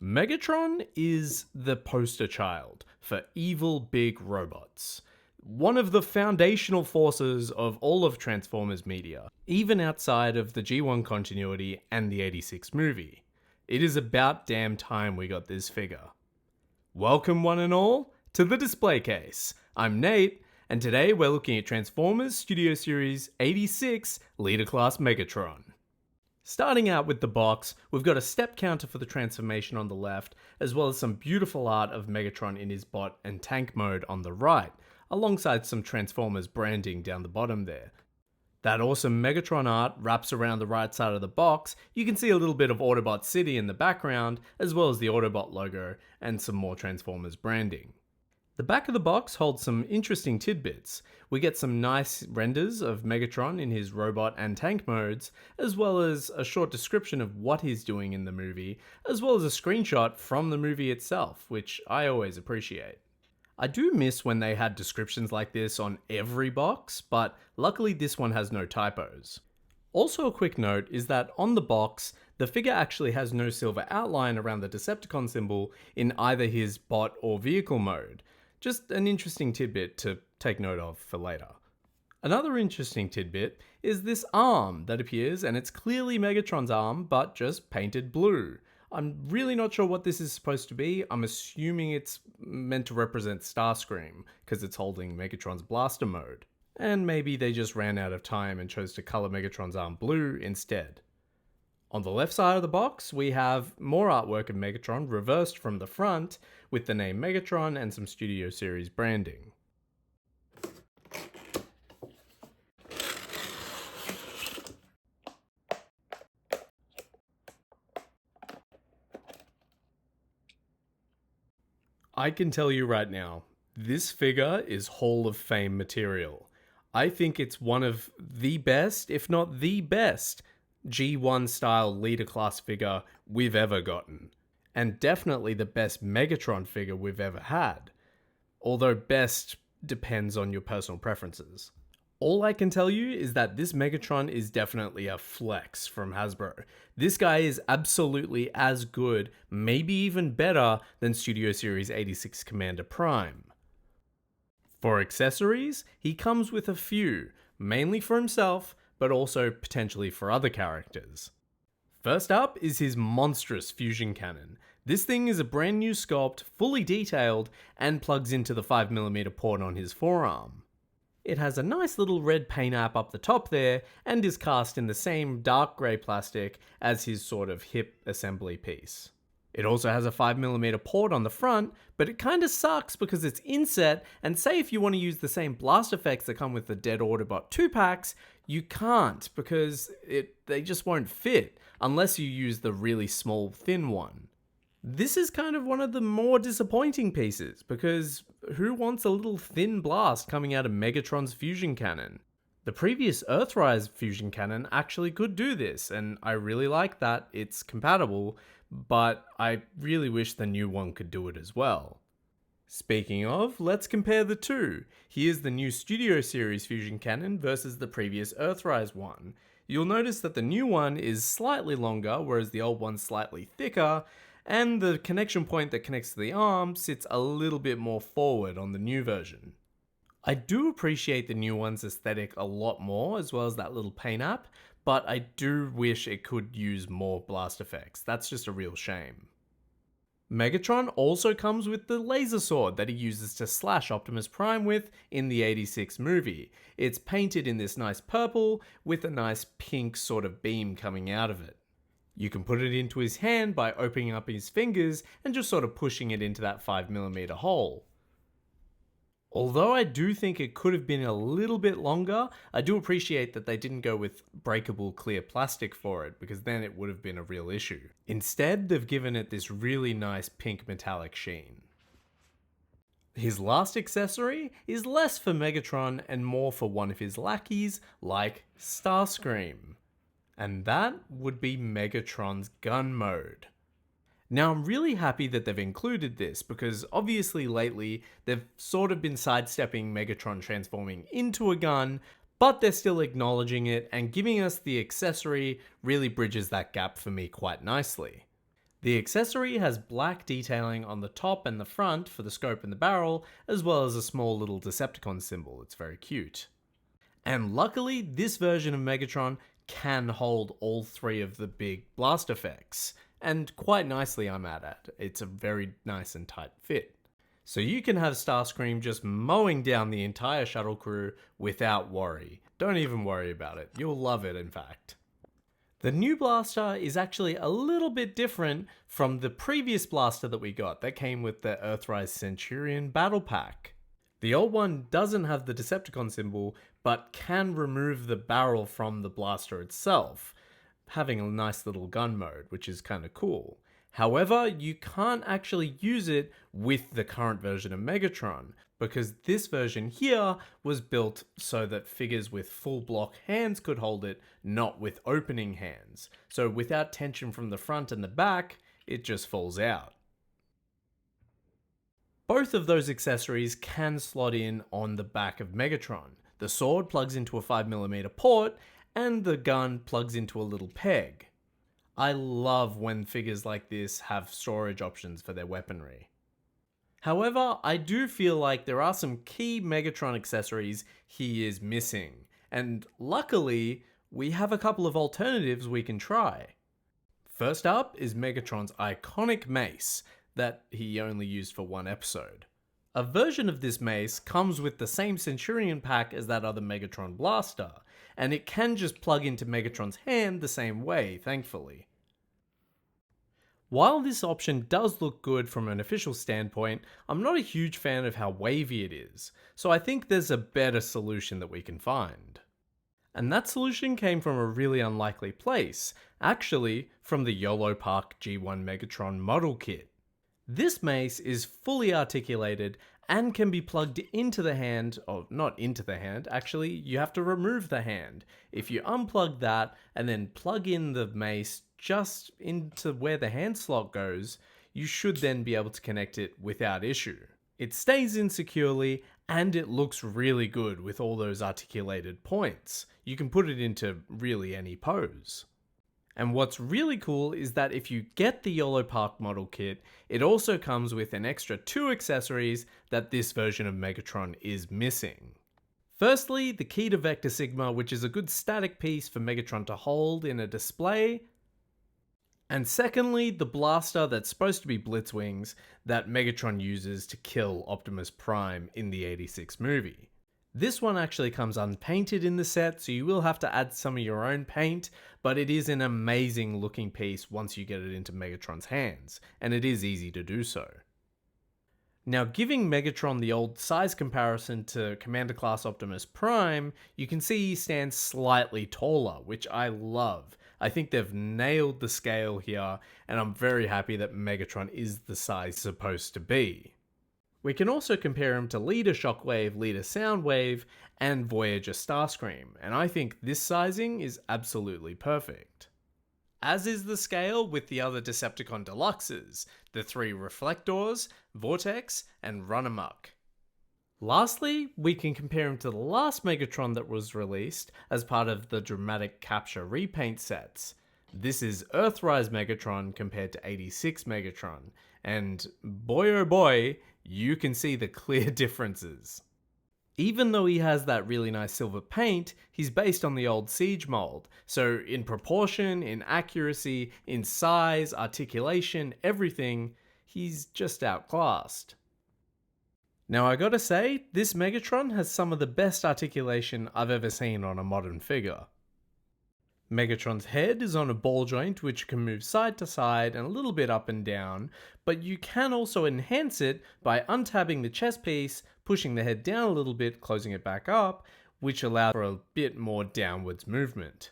Megatron is the poster child for evil big robots. One of the foundational forces of all of Transformers media, even outside of the G1 continuity and the 86 movie. It is about damn time we got this figure. Welcome one and all to the display case. I'm Nate, and today we're looking at Transformers Studio Series 86 Leader Class Megatron. Starting out with the box, we've got a step counter for the transformation on the left, as well as some beautiful art of Megatron in his bot and tank mode on the right, alongside some Transformers branding down the bottom there. That awesome Megatron art wraps around the right side of the box. You can see a little bit of Autobot City in the background, as well as the Autobot logo and some more Transformers branding. The back of the box holds some interesting tidbits. We get some nice renders of Megatron in his robot and tank modes, as well as a short description of what he's doing in the movie, as well as a screenshot from the movie itself, which I always appreciate. I do miss when they had descriptions like this on every box, but luckily this one has no typos. Also a quick note is that on the box, the figure actually has no silver outline around the Decepticon symbol in either his bot or vehicle mode. Just an interesting tidbit to take note of for later. Another interesting tidbit is this arm that appears, and it's clearly Megatron's arm, but just painted blue. I'm really not sure what this is supposed to be. I'm assuming it's meant to represent Starscream, because it's holding Megatron's blaster mode. And maybe they just ran out of time and chose to color Megatron's arm blue instead. On the left side of the box, we have more artwork of Megatron reversed from the front with the name Megatron and some Studio Series branding. I can tell you right now, this figure is Hall of Fame material. I think it's one of the best, if not the best, G1 style leader class figure we've ever gotten. And definitely the best Megatron figure we've ever had. Although best depends on your personal preferences. All I can tell you is that this Megatron is definitely a flex from Hasbro. This guy is absolutely as good, maybe even better than Studio Series 86 Commander Prime. For accessories, he comes with a few, mainly for himself, but also potentially for other characters. First up is his monstrous fusion cannon. This thing is a brand new sculpt, fully detailed, and plugs into the 5mm port on his forearm. It has a nice little red paint app up the top there, and is cast in the same dark grey plastic as his sort of hip assembly piece. It also has a 5mm port on the front, but it kinda sucks because it's inset, and say if you want to use the same blast effects that come with the Dead Autobot 2-packs, you can't because they just won't fit unless you use the really small thin one. This is kind of one of the more disappointing pieces because who wants a little thin blast coming out of Megatron's fusion cannon? The previous Earthrise fusion cannon actually could do this, and I really like that it's compatible, but I really wish the new one could do it as well. Speaking of, let's compare the two. Here's the new Studio Series fusion cannon versus the previous Earthrise one. You'll notice that the new one is slightly longer, whereas the old one's slightly thicker, and the connection point that connects to the arm sits a little bit more forward on the new version. I do appreciate the new one's aesthetic a lot more, as well as that little paint app, but I do wish it could use more blast effects. That's just a real shame. Megatron also comes with the laser sword that he uses to slash Optimus Prime with in the 86 movie. It's painted in this nice purple with a nice pink sort of beam coming out of it. You can put it into his hand by opening up his fingers and just sort of pushing it into that 5mm hole. Although I do think it could have been a little bit longer, I do appreciate that they didn't go with breakable clear plastic for it, because then it would have been a real issue. Instead, they've given it this really nice pink metallic sheen. His last accessory is less for Megatron and more for one of his lackeys, like Starscream. And that would be Megatron's gun mode. Now I'm really happy that they've included this because obviously lately they've sort of been sidestepping Megatron transforming into a gun, but they're still acknowledging it, and giving us the accessory really bridges that gap for me quite nicely. The accessory has black detailing on the top and the front for the scope and the barrel, as well as a small little Decepticon symbol. It's very cute. And luckily, this version of Megatron can hold all three of the big blast effects, and quite nicely I might add. It's a very nice and tight fit. So you can have Starscream just mowing down the entire shuttle crew without worry. Don't even worry about it. You'll love it, in fact. The new blaster is actually a little bit different from the previous blaster that we got that came with the Earthrise Centurion Battle Pack. The old one doesn't have the Decepticon symbol, but can remove the barrel from the blaster itself, having a nice little gun mode, which is kind of cool. However, you can't actually use it with the current version of Megatron, because this version here was built so that figures with full block hands could hold it, not with opening hands. So without tension from the front and the back, it just falls out. Both of those accessories can slot in on the back of Megatron. The sword plugs into a 5mm port, and the gun plugs into a little peg. I love when figures like this have storage options for their weaponry. However, I do feel like there are some key Megatron accessories he is missing, and luckily, we have a couple of alternatives we can try. First up is Megatron's iconic mace that he only used for one episode. A version of this mace comes with the same Centurion pack as that other Megatron blaster, and it can just plug into Megatron's hand the same way, thankfully. While this option does look good from an official standpoint, I'm not a huge fan of how wavy it is, so I think there's a better solution that we can find. And that solution came from a really unlikely place, actually from the YOLO Park G1 Megatron model kit. This mace is fully articulated and can be plugged into the hand, or not into the hand, actually you have to remove the hand. If you unplug that and then plug in the mace just into where the hand slot goes, you should then be able to connect it without issue. It stays in securely and it looks really good with all those articulated points. You can put it into really any pose. And what's really cool is that if you get the YOLO Park model kit, it also comes with an extra 2 accessories that this version of Megatron is missing. Firstly, the key to Vector Sigma, which is a good static piece for Megatron to hold in a display. And secondly, the blaster that's supposed to be Blitzwings that Megatron uses to kill Optimus Prime in the 86 movie. This one actually comes unpainted in the set, so you will have to add some of your own paint, but it is an amazing looking piece once you get it into Megatron's hands, and it is easy to do so. Now, giving Megatron the old size comparison to Commander Class Optimus Prime, you can see he stands slightly taller, which I love. I think they've nailed the scale here, and I'm very happy that Megatron is the size supposed to be. We can also compare him to Leader Shockwave, Leader Soundwave, and Voyager Starscream, and I think this sizing is absolutely perfect. As is the scale with the other Decepticon Deluxes, the 3 Reflectors, Vortex, and Run Amok. Lastly, we can compare him to the last Megatron that was released as part of the Dramatic Capture repaint sets. This is Earthrise Megatron compared to 86 Megatron, and boy oh boy, you can see the clear differences. Even though he has that really nice silver paint, he's based on the old Siege mold, so in proportion, in accuracy, in size, articulation, everything, he's just outclassed. Now I gotta say, this Megatron has some of the best articulation I've ever seen on a modern figure. Megatron's head is on a ball joint which can move side to side and a little bit up and down, but you can also enhance it by untabbing the chest piece, pushing the head down a little bit, closing it back up, which allows for a bit more downwards movement.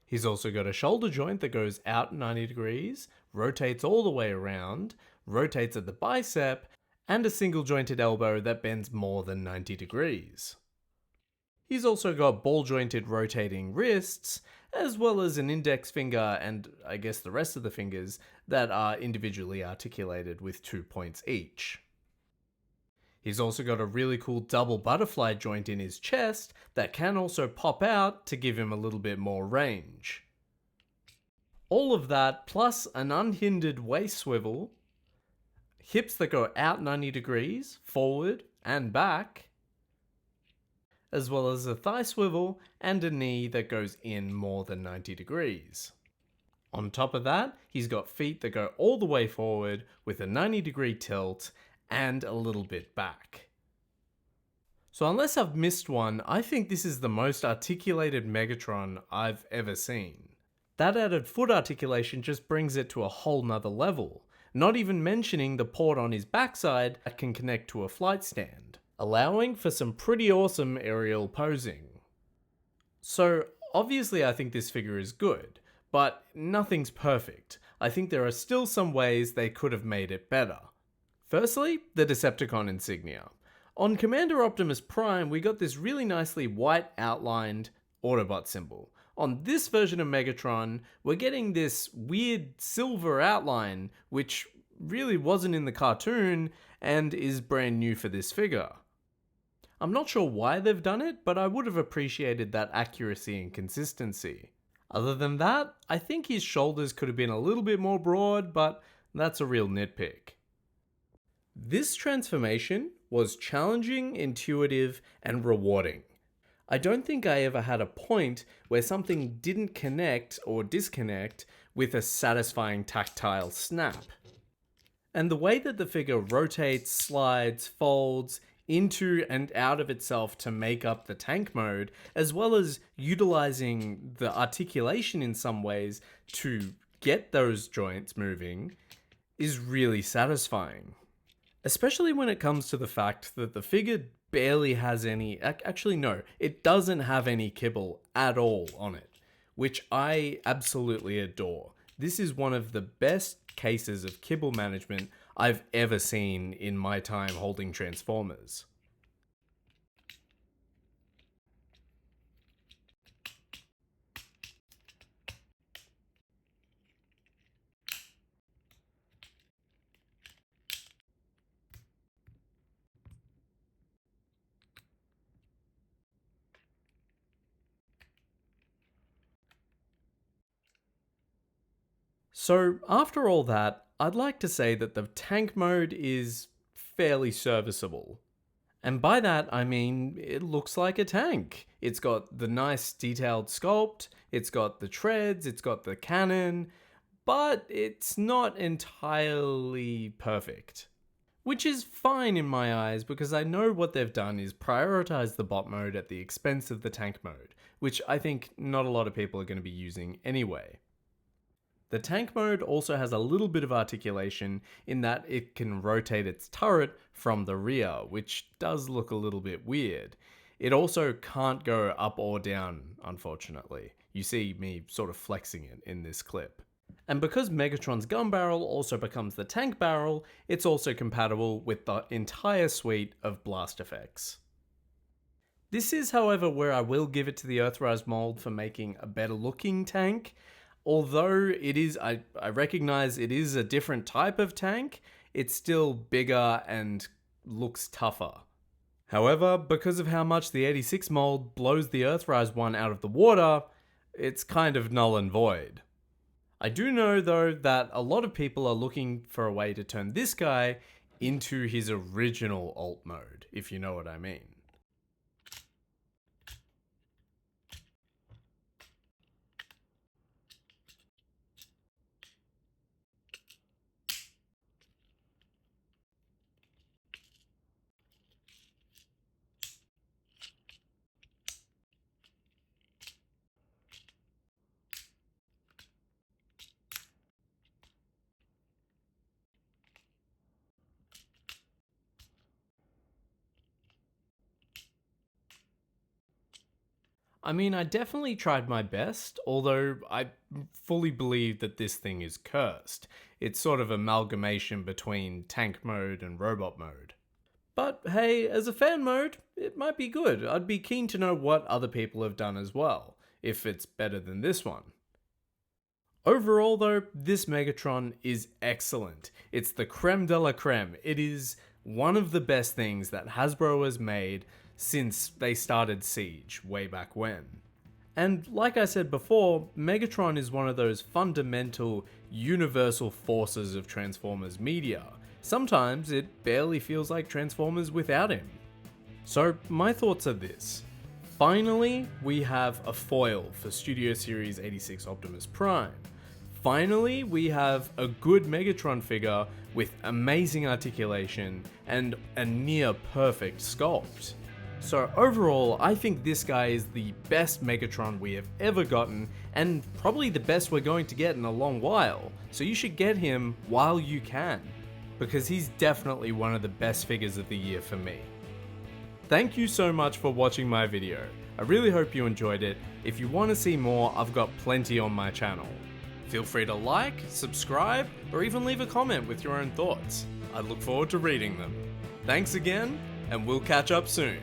He's also got a shoulder joint that goes out 90 degrees, rotates all the way around, rotates at the bicep, and a single jointed elbow that bends more than 90 degrees. He's also got ball jointed rotating wrists, as well as an index finger and I guess the rest of the fingers that are individually articulated with 2 points each. He's also got a really cool double butterfly joint in his chest that can also pop out to give him a little bit more range. All of that plus an unhindered waist swivel, hips that go out 90 degrees, forward and back, as well as a thigh swivel and a knee that goes in more than 90 degrees. On top of that, he's got feet that go all the way forward with a 90-degree tilt and a little bit back. So unless I've missed one, I think this is the most articulated Megatron I've ever seen. That added foot articulation just brings it to a whole nother level, not even mentioning the port on his backside that can connect to a flight stand, allowing for some pretty awesome aerial posing. So obviously I think this figure is good, but nothing's perfect. I think there are still some ways they could have made it better. Firstly, the Decepticon insignia. On Commander Optimus Prime, we got this really nicely white outlined Autobot symbol. On this version of Megatron, we're getting this weird silver outline, which really wasn't in the cartoon and is brand new for this figure. I'm not sure why they've done it, but I would have appreciated that accuracy and consistency. Other than that, I think his shoulders could have been a little bit more broad, but that's a real nitpick. This transformation was challenging, intuitive, and rewarding. I don't think I ever had a point where something didn't connect or disconnect with a satisfying tactile snap. And the way that the figure rotates, slides, folds into and out of itself to make up the tank mode, as well as utilizing the articulation in some ways to get those joints moving, is really satisfying. Especially when it comes to the fact that the figure barely has any, actually no, it doesn't have any kibble at all on it, which I absolutely adore. This is one of the best cases of kibble management I've ever seen in my time holding Transformers. So after all that, I'd like to say that the tank mode is fairly serviceable. And by that, I mean, it looks like a tank. It's got the nice detailed sculpt, it's got the treads, it's got the cannon, but it's not entirely perfect. Which is fine in my eyes because I know what they've done is prioritize the bot mode at the expense of the tank mode, which I think not a lot of people are going to be using anyway. The tank mode also has a little bit of articulation in that it can rotate its turret from the rear, which does look a little bit weird. It also can't go up or down, unfortunately. You see me sort of flexing it in this clip. And because Megatron's gun barrel also becomes the tank barrel, it's also compatible with the entire suite of blast effects. This is, however, where I will give it to the Earthrise mold for making a better looking tank. Although it is, I recognize it is a different type of tank, it's still bigger and looks tougher. However, because of how much the 86 mold blows the Earthrise one out of the water, it's kind of null and void. I do know though that a lot of people are looking for a way to turn this guy into his original alt mode, if you know what I mean. I mean, I definitely tried my best, although I fully believe that this thing is cursed. It's sort of amalgamation between tank mode and robot mode. But hey, as a fan mode, it might be good. I'd be keen to know what other people have done as well, if it's better than this one. Overall though, this Megatron is excellent. It's the creme de la creme. It is one of the best things that Hasbro has made since they started Siege way back when. And like I said before, Megatron is one of those fundamental, universal forces of Transformers media. Sometimes it barely feels like Transformers without him. So my thoughts are this. Finally, we have a foil for Studio Series 86 Optimus Prime. Finally, we have a good Megatron figure with amazing articulation and a near perfect sculpt. So overall, I think this guy is the best Megatron we have ever gotten, and probably the best we're going to get in a long while. So you should get him while you can, because he's definitely one of the best figures of the year for me. Thank you so much for watching my video. I really hope you enjoyed it. If you want to see more, I've got plenty on my channel. Feel free to like, subscribe, or even leave a comment with your own thoughts. I look forward to reading them. Thanks again, and we'll catch up soon.